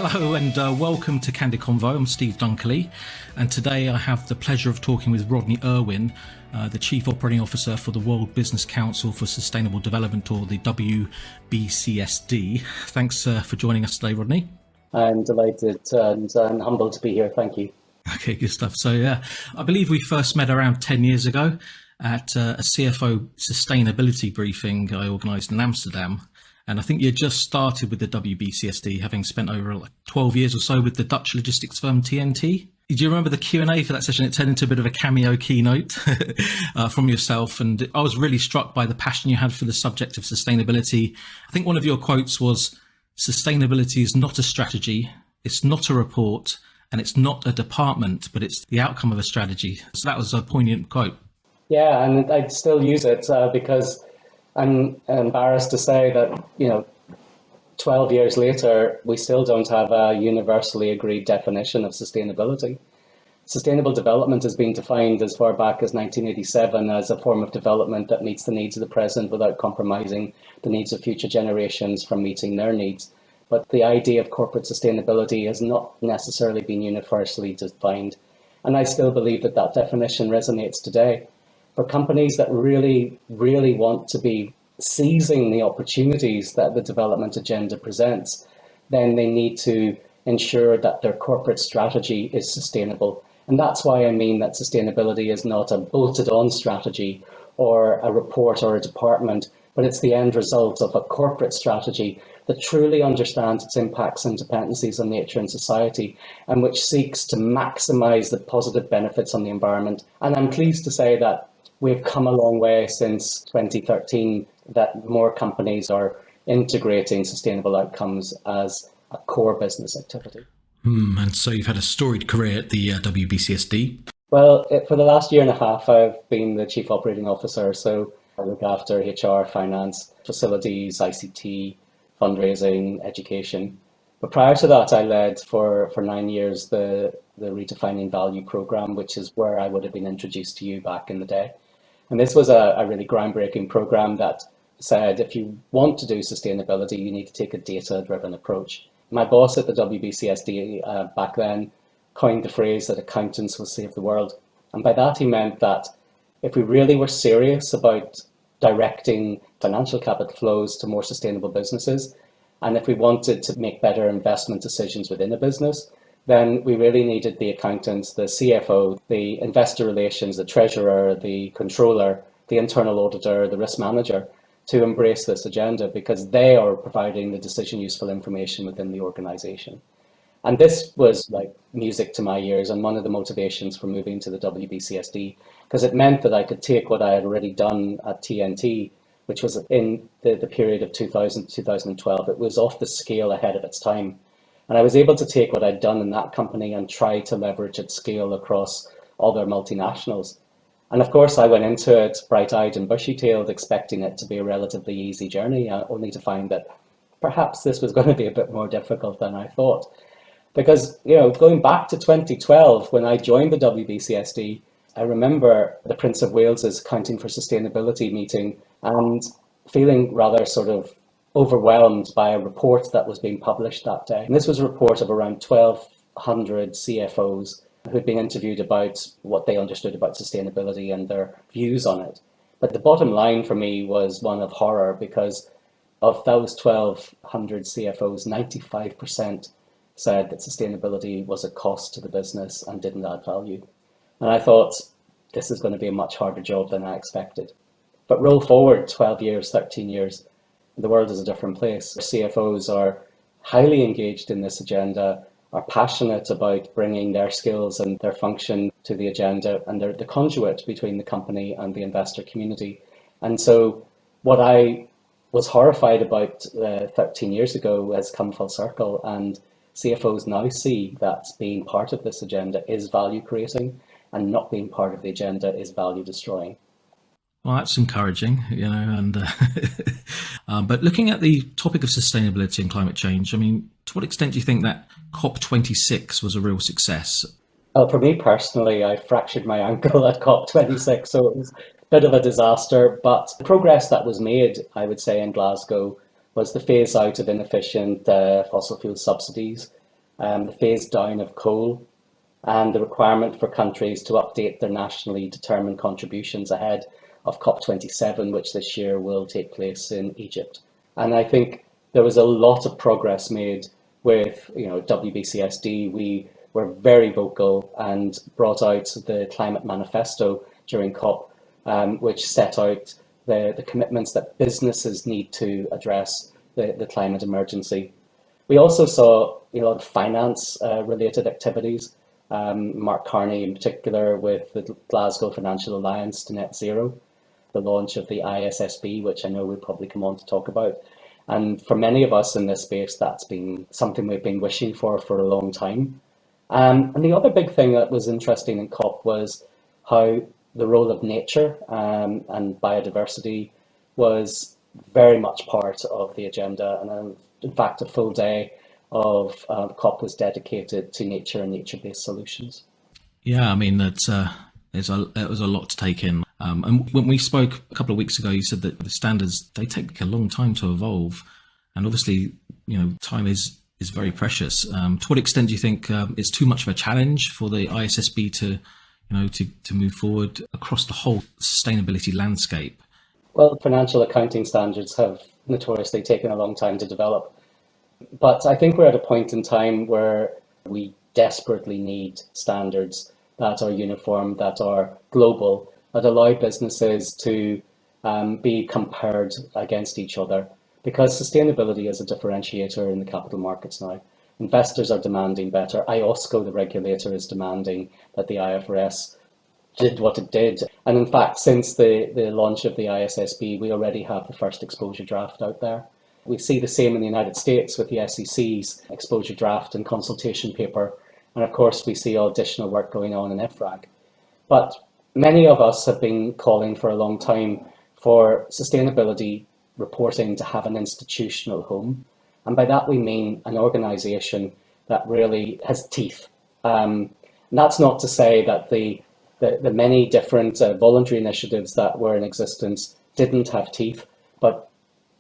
Hello and welcome to Candid Convo. I'm Steve Dunkerley, and today I have the pleasure of talking with Rodney Irwin, the Chief Operating Officer for the World Business Council for Sustainable Development, or the WBCSD. Thanks for joining us today, Rodney. I'm delighted and humbled to be here. Thank you. Okay, good stuff. So yeah, I believe we first met around 10 years ago at a CFO sustainability briefing I organised in Amsterdam. And I think you just started with the WBCSD, having spent over 12 years or so with the Dutch logistics firm TNT. Do you remember the Q&A for that session? It turned into a bit of a cameo keynote from yourself. And I was really struck by the passion you had for the subject of sustainability. I think one of your quotes was, "Sustainability is not a strategy, it's not a report, and it's not a department, but it's the outcome of a strategy." So that was a poignant quote. Yeah, and I'd still use it because I'm embarrassed to say that, 12 years later, we still don't have a universally agreed definition of sustainability. Sustainable development has been defined as far back as 1987 as a form of development that meets the needs of the present without compromising the needs of future generations from meeting their needs. But the idea of corporate sustainability has not necessarily been universally defined. And I still believe that that definition resonates today. For companies that really, really want to be seizing the opportunities that the development agenda presents, then they need to ensure that their corporate strategy is sustainable. And that's why I mean that sustainability is not a bolted-on strategy or a report or a department, but it's the end result of a corporate strategy that truly understands its impacts and dependencies on nature and society, and which seeks to maximize the positive benefits on the environment. And I'm pleased to say that we've come a long way since 2013, that more companies are integrating sustainable outcomes as a core business activity. And so you've had a storied career at the WBCSD. Well, for the last year and a half, I've been the Chief Operating Officer. So I look after HR, finance, facilities, ICT, fundraising, education. But prior to that, I led for 9 years the Redefining Value program, which is where I would have been introduced to you back in the day. And this was a really groundbreaking program that said, if you want to do sustainability, you need to take a data-driven approach. My boss at the WBCSD back then coined the phrase that accountants will save the world. And by that, he meant that if we really were serious about directing financial capital flows to more sustainable businesses, and if we wanted to make better investment decisions within a business, then we really needed the accountants, the CFO, the investor relations, the treasurer, the controller, the internal auditor, the risk manager to embrace this agenda, because they are providing the decision useful information within the organization. And this was like music to my ears and one of the motivations for moving to the WBCSD, because it meant that I could take what I had already done at TNT, which was in the period of 2000 to 2012. It was off the scale ahead of its time. And I was able to take what I'd done in that company and try to leverage its scale across other multinationals. And of course, I went into it bright-eyed and bushy-tailed, expecting it to be a relatively easy journey, only to find that perhaps this was going to be a bit more difficult than I thought. Because, going back to 2012, when I joined the WBCSD, I remember the Prince of Wales's Accounting for Sustainability meeting and feeling rather sort of overwhelmed by a report that was being published that day. And this was a report of around 1,200 CFOs who'd been interviewed about what they understood about sustainability and their views on it. But the bottom line for me was one of horror, because of those 1,200 CFOs, 95% said that sustainability was a cost to the business and didn't add value. And I thought, this is going to be a much harder job than I expected. But roll forward 12 years, 13 years, the world is a different place. CFOs are highly engaged in this agenda, are passionate about bringing their skills and their function to the agenda, and they're the conduit between the company and the investor community. And so what I was horrified about 13 years ago has come full circle, and CFOs now see that being part of this agenda is value creating, and not being part of the agenda is value destroying. Well, that's encouraging, but looking at the topic of sustainability and climate change, I mean, to what extent do you think that COP26 was a real success? Well, for me personally, I fractured my ankle at COP26, so it was a bit of a disaster. But the progress that was made, I would say, in Glasgow was the phase out of inefficient fossil fuel subsidies, the phase down of coal, and the requirement for countries to update their nationally determined contributions ahead of COP27, which this year will take place in Egypt. And I think there was a lot of progress made with WBCSD. We were very vocal and brought out the climate manifesto during COP, which set out the commitments that businesses need to address the climate emergency. We also saw a lot of finance related activities. Mark Carney in particular with the Glasgow Financial Alliance to Net Zero, the launch of the ISSB, which I know we'll probably come on to talk about. And for many of us in this space, that's been something we've been wishing for a long time. And the other big thing that was interesting in COP was how the role of nature and biodiversity was very much part of the agenda. And in fact, a full day of COP was dedicated to nature and nature-based solutions. Yeah, I mean, it was a lot to take in. And when we spoke a couple of weeks ago, you said that the standards, they take a long time to evolve. And obviously, time is very precious. To what extent do you think it's too much of a challenge for the ISSB to move forward across the whole sustainability landscape? Well, financial accounting standards have notoriously taken a long time to develop. But I think we're at a point in time where we desperately need standards that are uniform, that are global, that allow businesses to be compared against each other. Because sustainability is a differentiator in the capital markets now. Investors are demanding better. IOSCO, the regulator, is demanding that the IFRS did what it did. And in fact, since the launch of the ISSB, we already have the first exposure draft out there. We see the same in the United States with the SEC's exposure draft and consultation paper. And of course, we see all additional work going on in IFRAG. But many of us have been calling for a long time for sustainability reporting to have an institutional home. And by that, we mean an organization that really has teeth. And that's not to say that the many different voluntary initiatives that were in existence didn't have teeth, but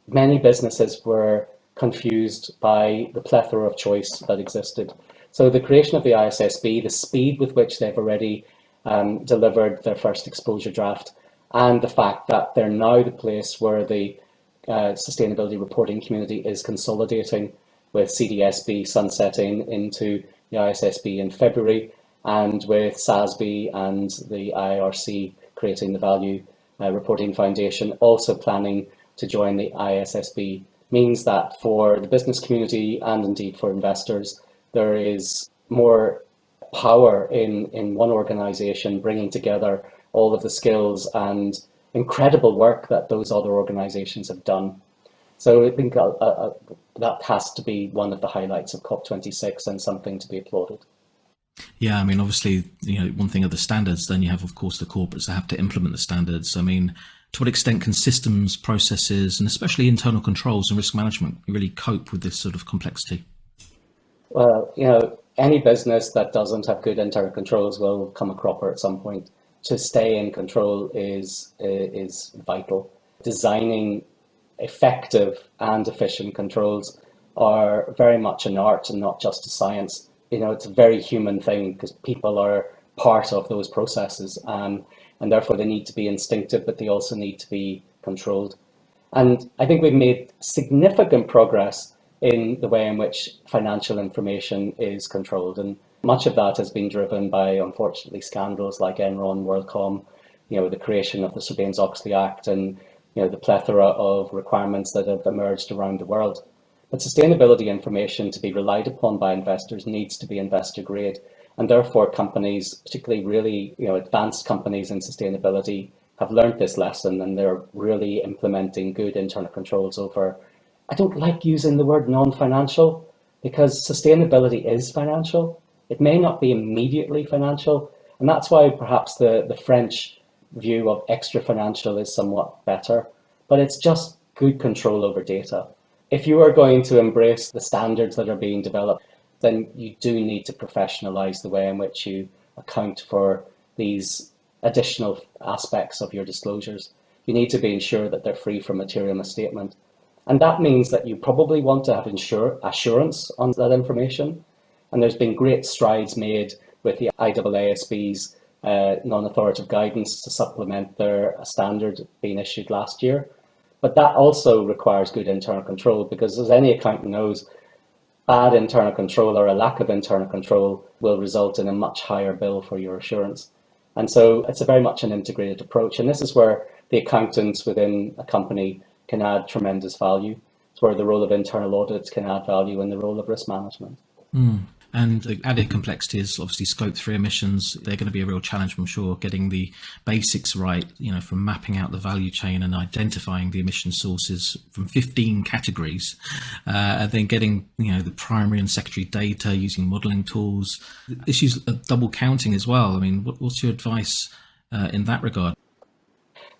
many businesses were confused by the plethora of choice that existed. So the creation of the ISSB, the speed with which they've already delivered their first exposure draft, and the fact that they're now the place where the sustainability reporting community is consolidating, with CDSB sunsetting into the ISSB in February, and with SASB and the IRC creating the Value Reporting Foundation also planning to join the ISSB, means that for the business community and indeed for investors, there is more power in one organization bringing together all of the skills and incredible work that those other organizations have done. So I think that has to be one of the highlights of COP26 and something to be applauded. Yeah, I mean, obviously, one thing are the standards, then you have, of course, the corporates that have to implement the standards. I mean, to what extent can systems, processes, and especially internal controls and risk management really cope with this sort of complexity? Well, any business that doesn't have good internal controls will come a cropper at some point. To stay in control is vital. Designing effective and efficient controls are very much an art and not just a science. It's a very human thing because people are part of those processes, and therefore they need to be instinctive, but they also need to be controlled. And I think we've made significant progress in the way in which financial information is controlled. And much of that has been driven by, unfortunately, scandals like Enron, WorldCom, the creation of the Sarbanes-Oxley Act, and the plethora of requirements that have emerged around the world. But sustainability information to be relied upon by investors needs to be investor grade. And therefore companies, particularly really advanced companies in sustainability, have learned this lesson, and they're really implementing good internal controls over, I don't like using the word non-financial, because sustainability is financial. It may not be immediately financial, and that's why perhaps the French view of extra financial is somewhat better, but it's just good control over data. If you are going to embrace the standards that are being developed, then you do need to professionalize the way in which you account for these additional aspects of your disclosures. You need to be ensured that they're free from material misstatement. And that means that you probably want to have assurance on that information. And there's been great strides made with the ISSB's non-authoritative guidance to supplement their standard being issued last year. But that also requires good internal control, because as any accountant knows, bad internal control or a lack of internal control will result in a much higher bill for your assurance. And so it's a very much an integrated approach. And this is where the accountants within a company can add tremendous value. It's where the role of internal audits can add value in the role of risk management. And the added complexity is obviously scope 3 emissions. They're going to be a real challenge, I'm sure, getting the basics right, from mapping out the value chain and identifying the emission sources from 15 categories, and then getting, the primary and secondary data using modeling tools. Issues of double counting as well. I mean, what's your advice in that regard?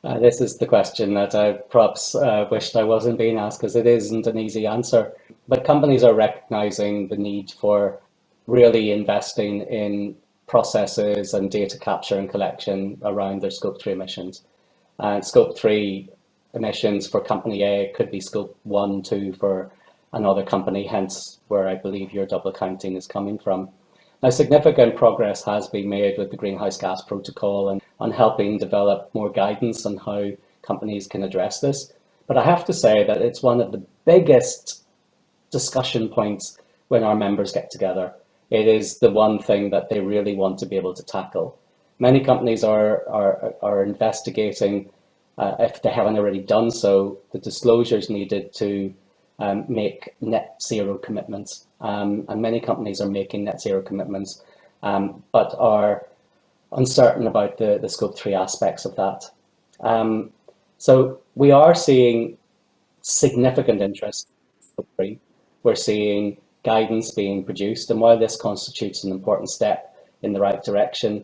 This is the question that I perhaps wished I wasn't being asked, because it isn't an easy answer. But companies are recognizing the need for really investing in processes and data capture and collection around their scope 3 emissions. And scope 3 emissions for company A could be scope 1, 2 for another company, hence where I believe your double counting is coming from. Now, significant progress has been made with the Greenhouse Gas Protocol and on helping develop more guidance on how companies can address this. But I have to say that it's one of the biggest discussion points when our members get together. It is the one thing that they really want to be able to tackle. Many companies are investigating, if they haven't already done so, the disclosures needed to make net zero commitments. And many companies are making net zero commitments, but are uncertain about the scope 3 aspects of that. So we are seeing significant interest in scope 3. We're seeing guidance being produced, and while this constitutes an important step in the right direction,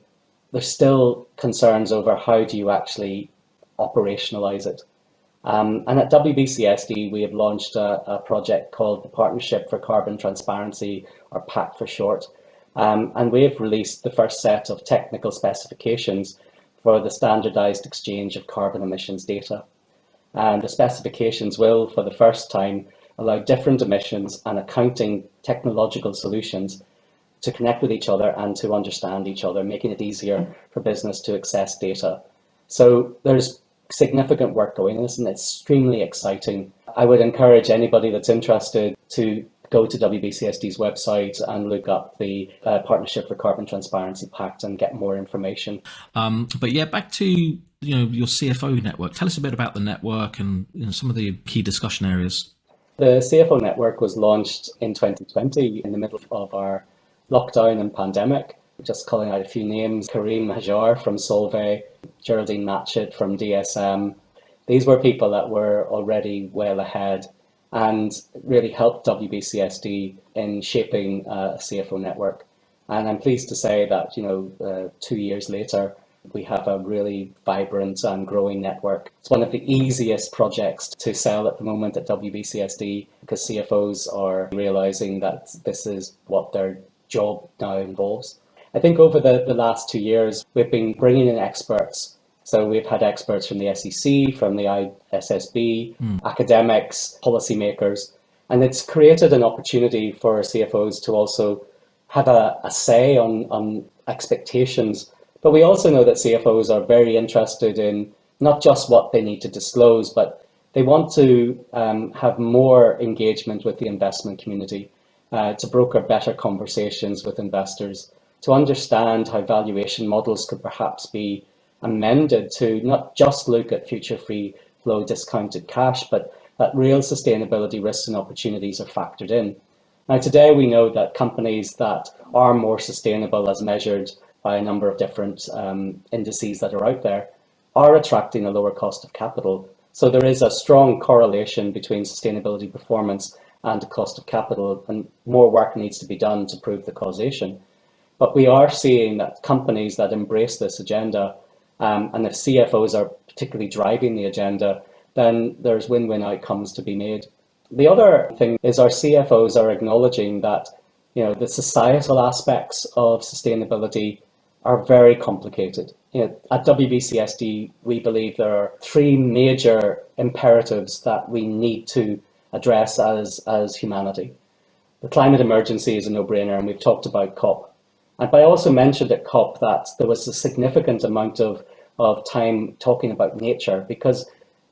there's still concerns over how do you actually operationalize it. And at WBCSD, we have launched a project called the Partnership for Carbon Transparency, or PAC for short. And we have released the first set of technical specifications for the standardized exchange of carbon emissions data. And the specifications will, for the first time, allow different emissions and accounting technological solutions to connect with each other and to understand each other, making it easier for business to access data. So there's significant work going on this, and it's extremely exciting. I would encourage anybody that's interested to go to WBCSD's website and look up the Partnership for Carbon Transparency Pact and get more information. But yeah, back to your CFO network. Tell us a bit about the network and some of the key discussion areas. The CFO network was launched in 2020 in the middle of our lockdown and pandemic. Just calling out a few names: Kareem Hajar from Solvay, Geraldine Matchett from DSM. These were people that were already well ahead and really helped WBCSD in shaping a CFO network. And I'm pleased to say that 2 years later, we have a really vibrant and growing network. It's one of the easiest projects to sell at the moment at WBCSD, because CFOs are realizing that this is what their job now involves. I think over the last 2 years, we've been bringing in experts. So we've had experts from the SEC, from the ISSB, academics, policymakers, and it's created an opportunity for CFOs to also have a say on expectations. But we also know that CFOs are very interested in not just what they need to disclose, but they want to have more engagement with the investment community, to broker better conversations with investors, to understand how valuation models could perhaps be amended to not just look at future free flow discounted cash, but that real sustainability risks and opportunities are factored in. Now, today we know that companies that are more sustainable as measured by a number of different indices that are out there are attracting a lower cost of capital. So there is a strong correlation between sustainability performance and the cost of capital, and more work needs to be done to prove the causation. But we are seeing that companies that embrace this agenda, and if CFOs are particularly driving the agenda, then there's win-win outcomes to be made. The other thing is our CFOs are acknowledging that the societal aspects of sustainability are very complicated. At WBCSD, we believe there are 3 major imperatives that we need to address as humanity. The climate emergency is a no-brainer, and we've talked about COP. And I also mentioned at COP that there was a significant amount of time talking about nature, because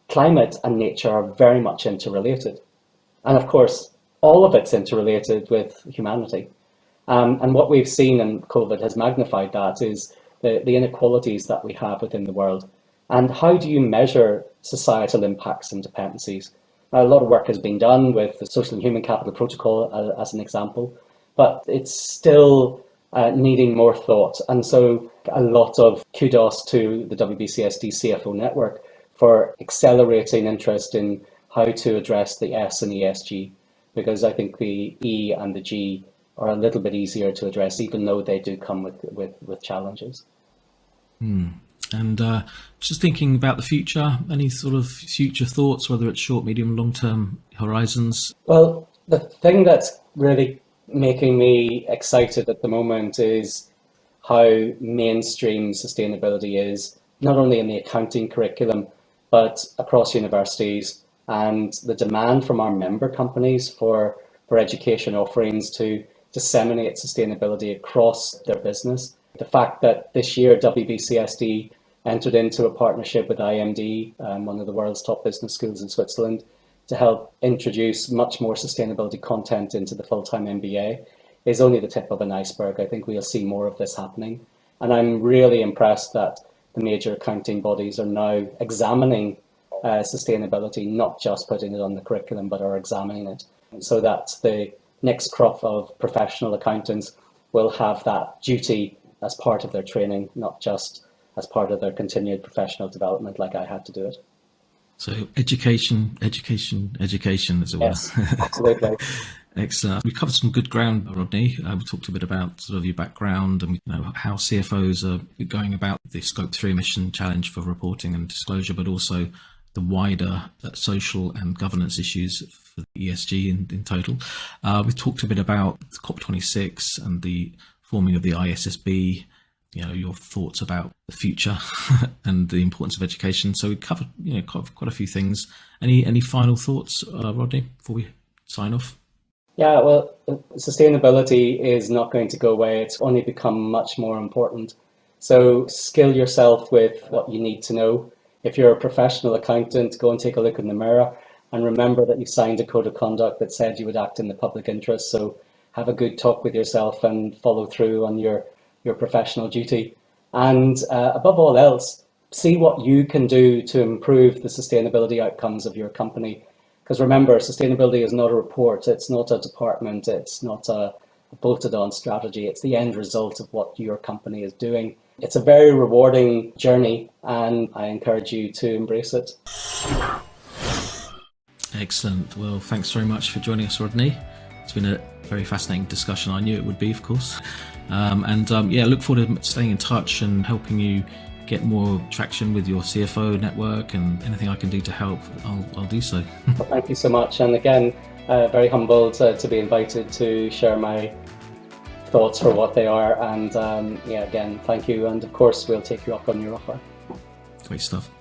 climate and nature are very much interrelated. And of course, all of it's interrelated with humanity. And what we've seen, and COVID has magnified that, is the inequalities that we have within the world. And how do you measure societal impacts and dependencies? Now, a lot of work has been done with the Social and Human Capital Protocol as an example, but it's still needing more thought. And so a lot of kudos to the WBCSD CFO network for accelerating interest in how to address the S in ESG, because I think the E and the G are a little bit easier to address, even though they do come with challenges. And just thinking about the future, any sort of future thoughts, whether it's short, medium, long-term horizons? Well, the thing that's really making me excited at the moment is how mainstream sustainability is, not only in the accounting curriculum, but across universities, and the demand from our member companies for education offerings to disseminate sustainability across their business. The fact that this year WBCSD entered into a partnership with IMD, one of the world's top business schools in Switzerland, to help introduce much more sustainability content into the full-time MBA is only the tip of an iceberg. I think we'll see more of this happening. And I'm really impressed that the major accounting bodies are now examining sustainability, not just putting it on the curriculum, but are examining it. And so that the next crop of professional accountants will have that duty as part of their training, not just as part of their continued professional development like I had to do it. So education as it Yes, were. absolutely. Excellent. We covered some good ground, Rodney. We talked a bit about sort of your background and how CFOs are going about the Scope 3 emission challenge for reporting and disclosure, but also the wider social and governance issues for the ESG in total. We've talked a bit about COP26 and the forming of the ISSB, your thoughts about the future and the importance of education. So we covered quite a few things. Any final thoughts, Rodney, before we sign off? Yeah, well, sustainability is not going to go away. It's only become much more important. So skill yourself with what you need to know. If you're a professional accountant, go and take a look in the mirror and remember that you signed a code of conduct that said you would act in the public interest. So have a good talk with yourself and follow through on your professional duty. And above all else, see what you can do to improve the sustainability outcomes of your company. Because remember, sustainability is not a report, it's not a department, it's not a bolted on strategy, it's the end result of what your company is doing. It's a very rewarding journey and I encourage you to embrace it. Excellent. Well, thanks very much for joining us, Rodney. It's been a very fascinating discussion. I knew it would be, of course. Look forward to staying in touch and helping you get more traction with your CFO network, and anything I can do to help, I'll do so. Well, thank you so much. And again, very humbled to be invited to share my thoughts for what they are. And again, thank you. And of course, we'll take you up on your offer. Great stuff.